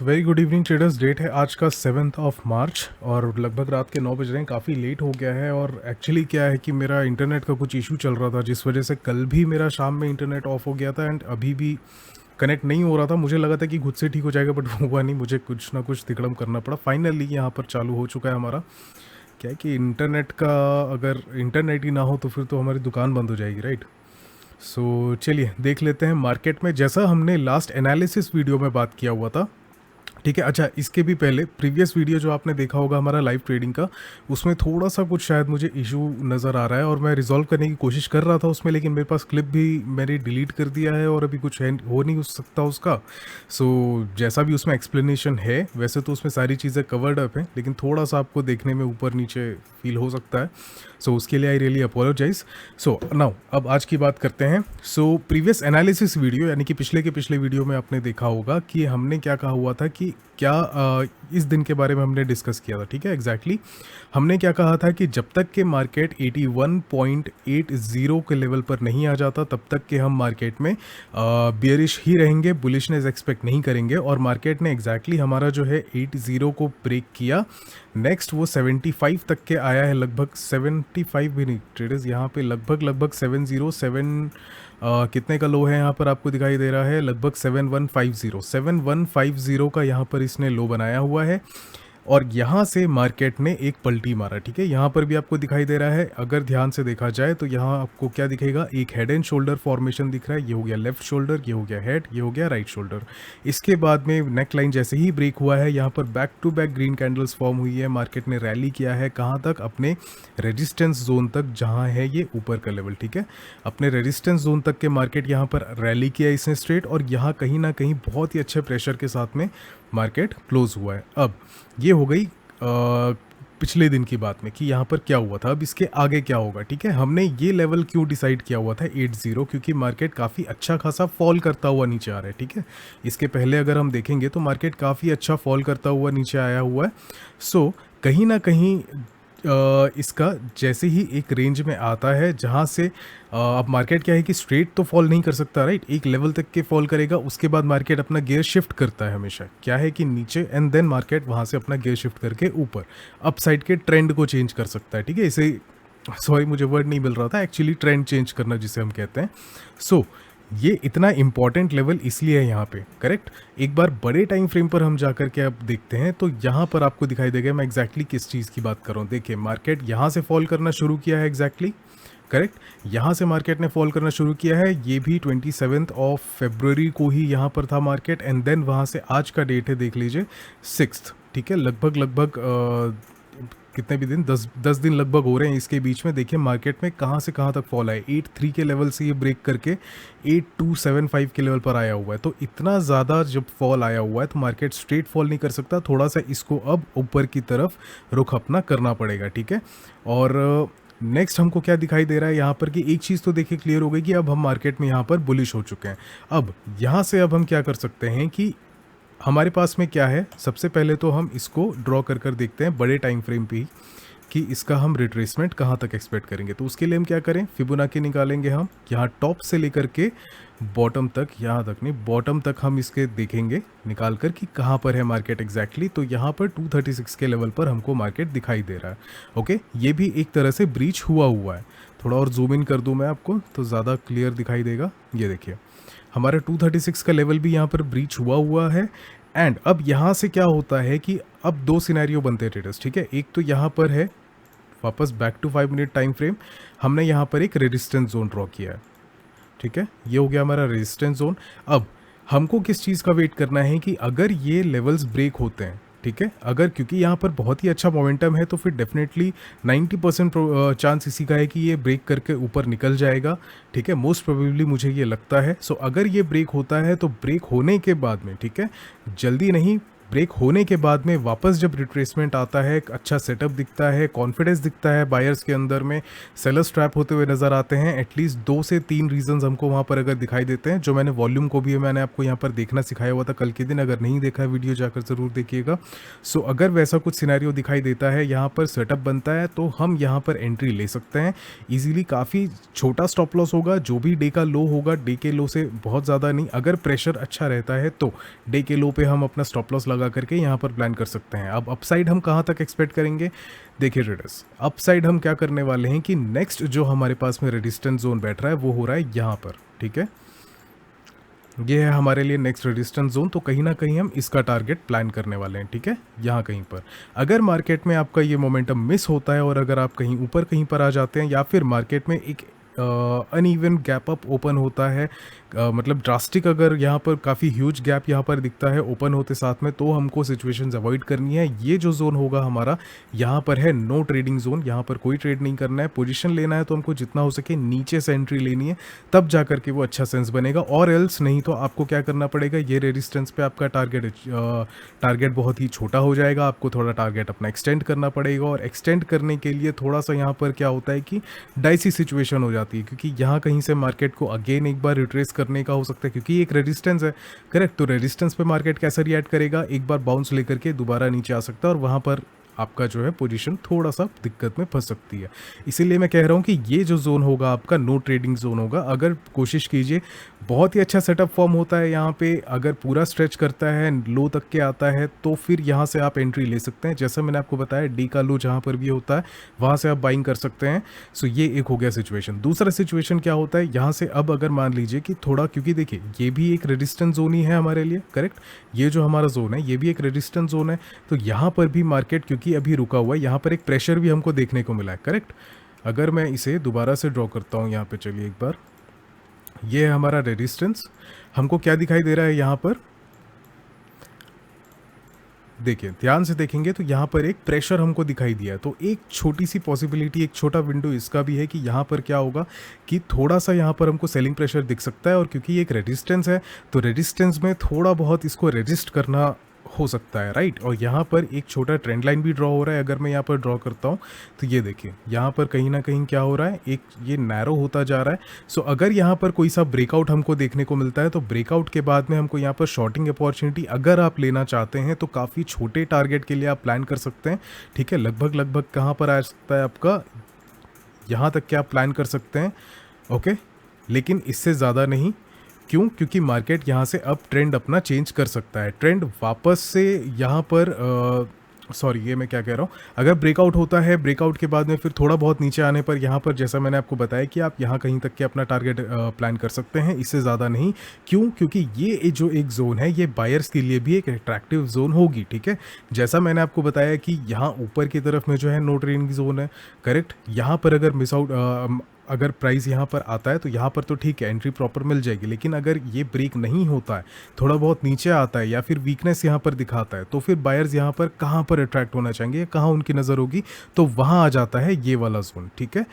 सो very good evening traders. Date है आज का 7 मार्च और लगभग रात के 9 बज रहे हैं। काफ़ी लेट हो गया है और एक्चुअली क्या है कि मेरा इंटरनेट का कुछ इशू चल रहा था जिस वजह से कल भी मेरा शाम में इंटरनेट ऑफ हो गया था एंड अभी भी कनेक्ट नहीं हो रहा था। मुझे लगा था कि खुद से ठीक हो जाएगा बट हुआ नहीं, मुझे कुछ ना कुछ तिकड़म करना पड़ा। फाइनली यहाँ पर चालू हो चुका है हमारा। क्या है कि इंटरनेट का, अगर इंटरनेट ही ना हो तो फिर तो हमारी दुकान बंद हो जाएगी, राइट। सो चलिए देख लेते हैं मार्केट में, जैसा हमने लास्ट एनालिसिस वीडियो में बात किया हुआ था। ठीक है, अच्छा इसके भी पहले प्रीवियस वीडियो जो आपने देखा होगा हमारा लाइव ट्रेडिंग का, उसमें थोड़ा सा कुछ शायद मुझे इशू नज़र आ रहा है और मैं रिजॉल्व करने की कोशिश कर रहा था उसमें, लेकिन मेरे पास क्लिप भी मैंने डिलीट कर दिया है और अभी कुछ हो नहीं सकता उसका। सो जैसा भी उसमें एक्सप्लेनेशन है वैसे तो उसमें सारी चीज़ें कवर्ड अप हैं, लेकिन थोड़ा सा आपको देखने में ऊपर नीचे फील हो सकता है। सो उसके लिए I really apologise. So now अब आज की बात करते हैं। सो प्रीवियस एनालिसिस वीडियो यानी कि पिछले के पिछले वीडियो में आपने देखा होगा कि हमने क्या कहा हुआ था कि क्या इस दिन के बारे में हमने डिस्कस किया था। ठीक है, एग्जैक्टली हमने क्या कहा था कि जब तक के मार्केट 81.80 के लेवल पर नहीं आ जाता तब तक के हम मार्केट में बियरिश ही रहेंगे, बुलिशनेस एक्सपेक्ट नहीं करेंगे। और मार्केट ने एग्जैक्टली हमारा जो है 80 को ब्रेक किया। नेक्स्ट वो 75 तक के आया है, लगभग 75 भी नहीं ट्रेडर्स, यहाँ पे लगभग 707 कितने का लो है यहाँ पर आपको दिखाई दे रहा है, लगभग 7150 का यहाँ पर इसने लो बनाया हुआ है। और यहाँ से मार्केट ने एक पलटी मारा। ठीक है, यहाँ पर भी आपको दिखाई दे रहा है, अगर ध्यान से देखा जाए तो यहाँ आपको क्या दिखेगा, एक हेड एंड शोल्डर फॉर्मेशन दिख रहा है। ये हो गया लेफ्ट शोल्डर, ये हो गया हेड, ये हो गया राइट शोल्डर। इसके बाद में नेक लाइन जैसे ही ब्रेक हुआ है, यहाँ पर back to back green candles form हुई है। मार्केट ने रैली किया है कहाँ तक, अपने रेजिस्टेंस जोन तक, जहाँ है ये ऊपर का लेवल। ठीक है, अपने रेजिस्टेंस जोन तक के मार्केट यहाँ पर रैली किया इसने स्ट्रेट, और यहाँ कहीं ना कहीं बहुत ही अच्छे प्रेशर के साथ में मार्केट क्लोज हुआ है। अब ये हो गई पिछले दिन की बात में कि यहाँ पर क्या हुआ था। अब इसके आगे क्या होगा। ठीक है, हमने ये लेवल क्यों डिसाइड किया हुआ था 80, क्योंकि मार्केट काफ़ी अच्छा खासा फॉल करता हुआ नीचे आ रहा है। ठीक है, इसके पहले अगर हम देखेंगे तो मार्केट काफ़ी अच्छा फॉल करता हुआ नीचे आया हुआ है। सो कहीं ना कहीं इसका जैसे ही एक रेंज में आता है जहाँ से अब मार्केट क्या है कि स्ट्रेट तो फॉल नहीं कर सकता, राइट। एक लेवल तक के फॉल करेगा, उसके बाद मार्केट अपना गियर शिफ्ट करता है हमेशा। क्या है कि नीचे एंड देन मार्केट वहाँ से अपना गियर शिफ्ट करके ऊपर अप साइड के ट्रेंड को चेंज कर सकता है। ठीक है, इसे सॉरी मुझे वर्ड नहीं मिल रहा था, एक्चुअली ट्रेंड चेंज करना जिसे हम कहते हैं। सो ये इतना इंपॉर्टेंट लेवल इसलिए है यहाँ पे, करेक्ट। एक बार बड़े टाइम फ्रेम पर हम जाकर के अब देखते हैं तो यहाँ पर आपको दिखाई देगा मैं एग्जैक्टली किस चीज़ की बात कर रहा हूँ। देखिए मार्केट यहाँ से फॉल करना शुरू किया है, एग्जैक्टली करेक्ट। यहाँ से मार्केट ने फॉल करना शुरू किया है, ये भी 27 फरवरी को ही यहाँ पर था मार्केट। एंड देन वहाँ से आज का डेट है, देख लीजिए 6। ठीक है, लगभग कितने भी दिन, 10 दिन लगभग हो रहे हैं इसके बीच में। देखिए मार्केट में कहाँ से कहाँ तक फॉल आया, 83 के लेवल से ये ब्रेक करके 8275 के लेवल पर आया हुआ है। तो इतना ज़्यादा जब फॉल आया हुआ है तो मार्केट स्ट्रेट फॉल नहीं कर सकता, थोड़ा सा इसको अब ऊपर की तरफ रुख अपना करना पड़ेगा। ठीक है, और नेक्स्ट हमको क्या दिखाई दे रहा है यहाँ पर कि एक चीज़ तो देखिए क्लियर हो गई कि अब हम मार्केट में यहाँ पर बुलिश हो चुके हैं। अब यहाँ से अब हम क्या कर सकते हैं कि हमारे पास में क्या है, सबसे पहले तो हम इसको ड्रॉ कर देखते हैं बड़े टाइम फ्रेम पे ही कि इसका हम रिट्रेसमेंट कहाँ तक एक्सपेक्ट करेंगे। तो उसके लिए हम क्या करें, फिबोनाची निकालेंगे हम यहाँ टॉप से लेकर के बॉटम तक, यहाँ तक नहीं बॉटम तक हम इसके देखेंगे निकाल कर कि कहाँ पर है मार्केट एग्जैक्टली। तो यहाँ पर 236 के लेवल पर हमको मार्केट दिखाई दे रहा है। ओके, ये भी एक तरह से ब्रीच हुआ है। थोड़ा और जूम इन कर दूँ मैं आपको तो ज़्यादा क्लियर दिखाई देगा। ये देखिए हमारा 236 का लेवल भी यहाँ पर ब्रीच हुआ है। एंड अब यहाँ से क्या होता है कि अब दो सिनेरियो बनते हैं ट्रेडर्स। ठीक है, एक तो यहाँ पर है वापस back to 5 minute time frame, हमने यहाँ पर एक रेजिस्टेंस जोन ड्रॉ किया है। ठीक है, ये हो गया हमारा रेजिस्टेंस जोन। अब हमको किस चीज़ का वेट करना है कि अगर ये लेवल्स ब्रेक होते हैं, ठीक है, अगर क्योंकि यहाँ पर बहुत ही अच्छा मोमेंटम है तो फिर डेफिनेटली 90% चांस इसी का है कि ये ब्रेक करके ऊपर निकल जाएगा। ठीक है, मोस्ट प्रोबेबली मुझे ये लगता है। सो अगर ये ब्रेक होता है तो ब्रेक होने के बाद में, ठीक है, जल्दी नहीं ब्रेक होने के बाद में वापस जब रिट्रेसमेंट आता है, एक अच्छा सेटअप दिखता है, कॉन्फिडेंस दिखता है बायर्स के अंदर में, सेलर्स ट्रैप होते हुए नज़र आते हैं, एटलीस्ट 2 से 3 रीजंस हमको वहाँ पर अगर दिखाई देते हैं, जो मैंने वॉल्यूम को भी मैंने आपको यहाँ पर देखना सिखाया हुआ था कल के दिन, अगर नहीं देखा है वीडियो जाकर ज़रूर देखिएगा। सो अगर वैसा कुछ सिनेरियो दिखाई देता है, यहाँ पर सेटअप बनता है, तो हम यहाँ पर एंट्री ले सकते हैं ईजिली। काफ़ी छोटा स्टॉप लॉस होगा, जो भी डे का लो होगा, डे के लो से बहुत ज़्यादा नहीं, अगर प्रेशर अच्छा रहता है तो डे के लो पे हम अपना स्टॉप लॉस लगा करके यहाँ पर प्लान कर सकते हैं। अब अपसाइड हम कहाँ तक एक्सपेक्ट करेंगे, देखिए ट्रेडर्स, अपसाइड हम क्या करने वाले हैं कि नेक्स्ट जो हमारे पास में रेजिस्टेंस जोन बैठ रहा है वो हो रहा है यहाँ पर, ठीक है। ये है हमारे लिए नेक्स्ट रेजिस्टेंस जोन, तो कहीं ना कहीं हम इसका टारगेट प्लान करने वाले हैं, ठीक है, यहाँ कहीं पर। अगर मार्केट में आपका ये मोमेंटम मिस होता है और अगर आप कहीं ऊपर कहीं पर आ जाते हैं, या फिर मार्केट में एक अनइवन गैप अप ओपन होता है, मतलब ड्रास्टिक अगर यहाँ पर काफ़ी ह्यूज गैप यहाँ पर दिखता है ओपन होते साथ में, तो हमको सिचुएशंस अवॉइड करनी है। ये जो जोन होगा हमारा यहाँ पर है नो ट्रेडिंग जोन, यहाँ पर कोई ट्रेड नहीं करना है। पोजीशन लेना है तो हमको जितना हो सके नीचे से एंट्री लेनी है, तब जा करके वो अच्छा सेंस बनेगा, और एल्स नहीं तो आपको क्या करना पड़ेगा, ये रेजिस्टेंस पे आपका टारगेट बहुत ही छोटा हो जाएगा, आपको थोड़ा टारगेट अपना एक्सटेंड करना पड़ेगा, और एक्सटेंड करने के लिए थोड़ा सा यहाँ पर क्या होता है कि डाइसी सिचुएशन हो जाती है, क्योंकि यहाँ कहीं से मार्केट को अगेन एक बार रिट्रेस करने का हो सकता है, क्योंकि एक रेजिस्टेंस है, करेक्ट। तो रेजिस्टेंस पे मार्केट कैसा रिएक्ट करेगा, एक बार बाउंस लेकर के दोबारा नीचे आ सकता है, और वहाँ पर आपका जो है पोजीशन थोड़ा सा दिक्कत में फंस सकती है। इसीलिए मैं कह रहा हूँ कि ये जो जोन होगा आपका नो ट्रेडिंग जोन होगा। अगर कोशिश कीजिए, बहुत ही अच्छा सेटअप फॉर्म होता है यहाँ पे, अगर पूरा स्ट्रेच करता है, लो तक के आता है, तो फिर यहाँ से आप एंट्री ले सकते हैं। जैसा मैंने आपको बताया, डी का लो जहाँ पर भी होता है वहाँ से आप बाइंग कर सकते हैं। सो ये एक हो गया सिचुएशन। दूसरा सिचुएशन क्या होता है, यहाँ से अब अगर मान लीजिए कि थोड़ा, क्योंकि देखिए ये भी एक रेजिस्टेंस जोन ही है हमारे लिए, करेक्ट, ये जो हमारा जोन है ये भी एक रेजिस्टेंस जोन है, तो यहाँ पर भी मार्केट क्योंकि अभी रुका हुआ है, यहाँ पर एक प्रेशर भी हमको देखने को मिला है, करेक्ट। अगर मैं इसे दोबारा से ड्रॉ करता हूँ यहाँ पे, चलिए एक बार, ये है हमारा रेजिस्टेंस, हमको क्या दिखाई दे रहा है यहाँ पर, देखिए ध्यान से देखेंगे तो यहाँ पर एक प्रेशर हमको दिखाई दिया है। तो एक छोटी सी पॉसिबिलिटी, एक छोटा विंडो इसका भी है कि यहाँ पर क्या होगा कि थोड़ा सा यहाँ पर हमको सेलिंग प्रेशर दिख सकता है, और क्योंकि ये एक रेजिस्टेंस है तो रेजिस्टेंस में थोड़ा बहुत इसको रेजिस्ट करना हो सकता है, राइट। और यहाँ पर एक छोटा ट्रेंड लाइन भी ड्रॉ हो रहा है। अगर मैं यहाँ पर ड्रॉ करता हूँ तो ये देखिए यहाँ पर कहीं ना कहीं क्या हो रहा है, एक ये नैरो होता जा रहा है। सो अगर यहाँ पर कोई सा ब्रेकआउट हमको देखने को मिलता है, तो ब्रेकआउट के बाद में हमको यहाँ पर शॉर्टिंग अपॉर्चुनिटी अगर आप लेना चाहते हैं तो काफ़ी छोटे टारगेट के लिए आप प्लान कर सकते हैं, ठीक है। लगभग कहाँ पर आ सकता है आपका, यहाँ तक क्या आप प्लान कर सकते हैं, ओके, लेकिन इससे ज़्यादा नहीं। क्यों? क्योंकि मार्केट यहाँ से अब ट्रेंड अपना चेंज कर सकता है, ट्रेंड वापस से यहाँ पर सॉरी ये मैं क्या कह रहा हूँ, अगर ब्रेकआउट होता है, ब्रेकआउट के बाद में फिर थोड़ा बहुत नीचे आने पर यहाँ पर जैसा मैंने आपको बताया कि आप यहाँ कहीं तक के अपना टारगेट प्लान कर सकते हैं, इससे ज़्यादा नहीं। क्यों? क्योंकि ये जो एक जोन है ये बायर्स के लिए भी एक अट्रैक्टिव जोन होगी, ठीक है। जैसा मैंने आपको बताया कि यहाँ ऊपर की तरफ में जो है नो ट्रेडिंग जोन है, करेक्ट। यहाँ पर अगर मिस आउट अगर प्राइस यहाँ पर आता है तो यहाँ पर तो ठीक है एंट्री प्रॉपर मिल जाएगी, लेकिन अगर ये ब्रेक नहीं होता है, थोड़ा बहुत नीचे आता है या फिर वीकनेस यहाँ पर दिखाता है, तो फिर बायर्स यहाँ पर कहाँ पर अट्रैक्ट होना चाहेंगे, कहाँ उनकी नज़र होगी, तो वहाँ आ जाता है ये वाला जोन, ठीक है।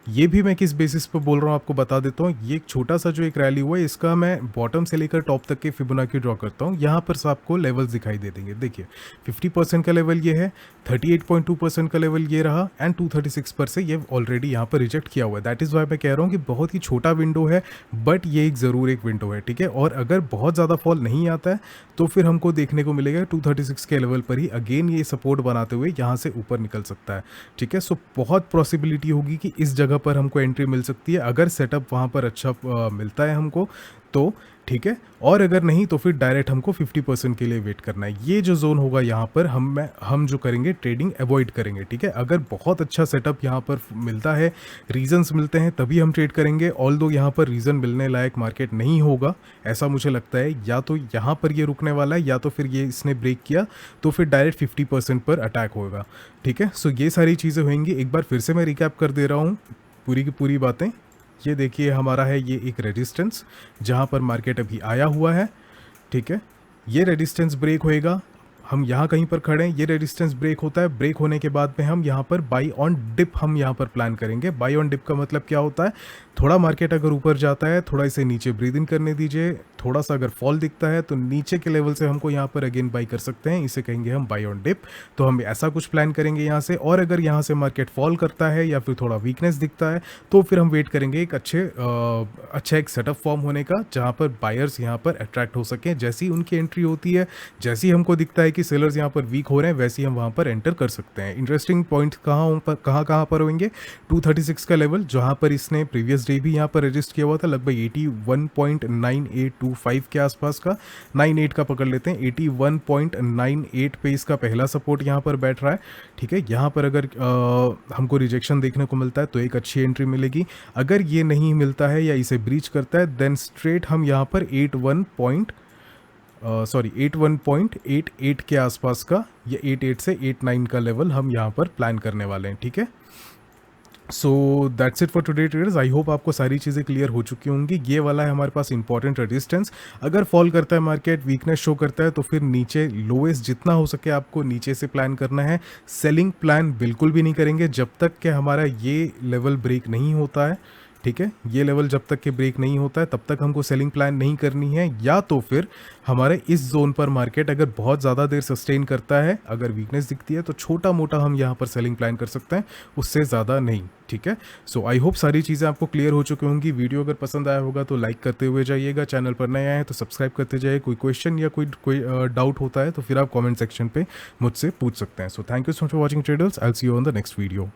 ये भी मैं किस बेसिस पे बोल रहा हूँ आपको बता देता हूँ। ये एक छोटा सा जो एक रैली हुआ है, इसका मैं बॉटम से लेकर टॉप तक के फिबोनाची ड्रॉ करता हूँ। यहाँ पर आपको लेवल्स दिखाई दे देंगे, देखिए 50% का लेवल ये है, 38.2% का लेवल ये रहा, एंड 236 पर से ये ऑलरेडी यहाँ पर रिजेक्ट किया हुआ है। दैट इज़ वाई मैं कह रहा हूँ कि बहुत ही छोटा विंडो है, बट ये एक ज़रूर एक विंडो है, ठीक है। और अगर बहुत ज़्यादा फॉल नहीं आता है तो फिर हमको देखने को मिलेगा 236 के लेवल पर ही अगेन ये सपोर्ट बनाते हुए यहाँ से ऊपर निकल सकता है, ठीक है। सो बहुत पॉसिबिलिटी होगी कि इस जगह पर हमको एंट्री मिल सकती है, अगर सेटअप वहाँ पर अच्छा मिलता है हमको तो, ठीक है। और अगर नहीं तो फिर डायरेक्ट हमको 50% के लिए वेट करना है। ये जो जोन होगा यहाँ पर हम जो करेंगे ट्रेडिंग अवॉइड करेंगे, ठीक है। अगर बहुत अच्छा सेटअप यहाँ पर मिलता है, रीजंस मिलते हैं, तभी हम ट्रेड करेंगे। ऑल्दो यहाँ पर रीज़न मिलने लायक मार्केट नहीं होगा ऐसा मुझे लगता है, या तो यहाँ पर ये रुकने वाला है या तो फिर ये इसने ब्रेक किया तो फिर डायरेक्ट 50% पर अटैक होगा, ठीक है। सो ये सारी चीज़ें होंगी। एक बार फिर से मैं रिकैप कर दे रहा हूँ पूरी की पूरी बातें। ये देखिए हमारा है ये एक रेजिस्टेंस जहाँ पर मार्केट अभी आया हुआ है, ठीक है। ये रेजिस्टेंस ब्रेक होएगा, हम यहाँ कहीं पर खड़े हैं, ये रेजिस्टेंस ब्रेक होता है, ब्रेक होने के बाद में हम यहाँ पर बाई ऑन डिप हम यहाँ पर प्लान करेंगे। बाई ऑन डिप का मतलब क्या होता है, थोड़ा मार्केट अगर ऊपर जाता है, थोड़ा इसे नीचे ब्रीद इन करने दीजिए, थोड़ा सा अगर फॉल दिखता है तो नीचे के लेवल से हमको यहाँ पर अगेन बाई कर सकते हैं, इसे कहेंगे हम बाई ऑन डिप। तो हम ऐसा कुछ प्लान करेंगे यहाँ से। और अगर यहाँ से मार्केट फॉल करता है या फिर थोड़ा वीकनेस दिखता है तो फिर हम वेट करेंगे एक अच्छा एक सेटअप फॉर्म होने का, जहाँ पर बायर्स यहाँ पर अट्रैक्ट हो सकें। जैसी ही उनकी एंट्री होती है, जैसे ही हमको दिखता है कि सेलर्स यहाँ पर वीक हो रहे हैं, वैसे ही हम वहाँ पर एंटर कर सकते हैं। इंटरेस्टिंग पॉइंट कहाँ पर होंगे, 236 का लेवल जहाँ पर इसने प्रीवियस डे भी यहाँ पर रजिस्ट किया हुआ था, लगभग 81.9825 के आसपास का, 98 का पकड़ लेते हैं, 81.98 पे इसका पहला सपोर्ट यहाँ पर बैठ रहा है। ठीक है, यहाँ पर अगर हमको रिजेक्शन देखने को मिलता है तो एक अच्छी एंट्री मिलेगी। अगर ये नहीं मिलता है या इसे ब्रीच करता है, देन स्ट्रेट हम यहाँ पर 81.88 के आसपास का, या 88 से 89 का लेवल हम यहाँ पर प्लान करने वाले हैं। ठीक है, so that's it for today traders. I hope आपको सारी चीज़ें क्लियर हो चुकी होंगी। ये वाला है हमारे पास इंपॉर्टेंट रेजिस्टेंस। अगर फॉल करता है मार्केट, वीकनेस शो करता है, तो फिर नीचे लोएस्ट जितना हो सके आपको नीचे से प्लान करना है। सेलिंग प्लान बिल्कुल भी नहीं करेंगे जब तक कि हमारा ये लेवल ब्रेक नहीं होता है। ठीक है, ये लेवल जब तक कि ब्रेक नहीं होता है तब तक हमको सेलिंग प्लान नहीं करनी है। या तो फिर हमारे इस जोन पर मार्केट अगर बहुत ज़्यादा देर सस्टेन करता है, अगर वीकनेस दिखती है, तो छोटा मोटा हम यहाँ पर सेलिंग प्लान कर सकते हैं, उससे ज़्यादा नहीं। ठीक है, सो आई होप सारी चीज़ें आपको क्लियर हो चुकी होंगी। वीडियो अगर पसंद आया होगा तो लाइक करते हुए जाइएगा, चैनल पर नए आए हैं तो सब्सक्राइब करते जाइए। कोई क्वेश्चन या कोई डाउट होता है तो फिर आप कॉमेंट सेक्शन पर मुझसे पूछ सकते हैं। So thank you so much for watching traders. I will see you on the next video.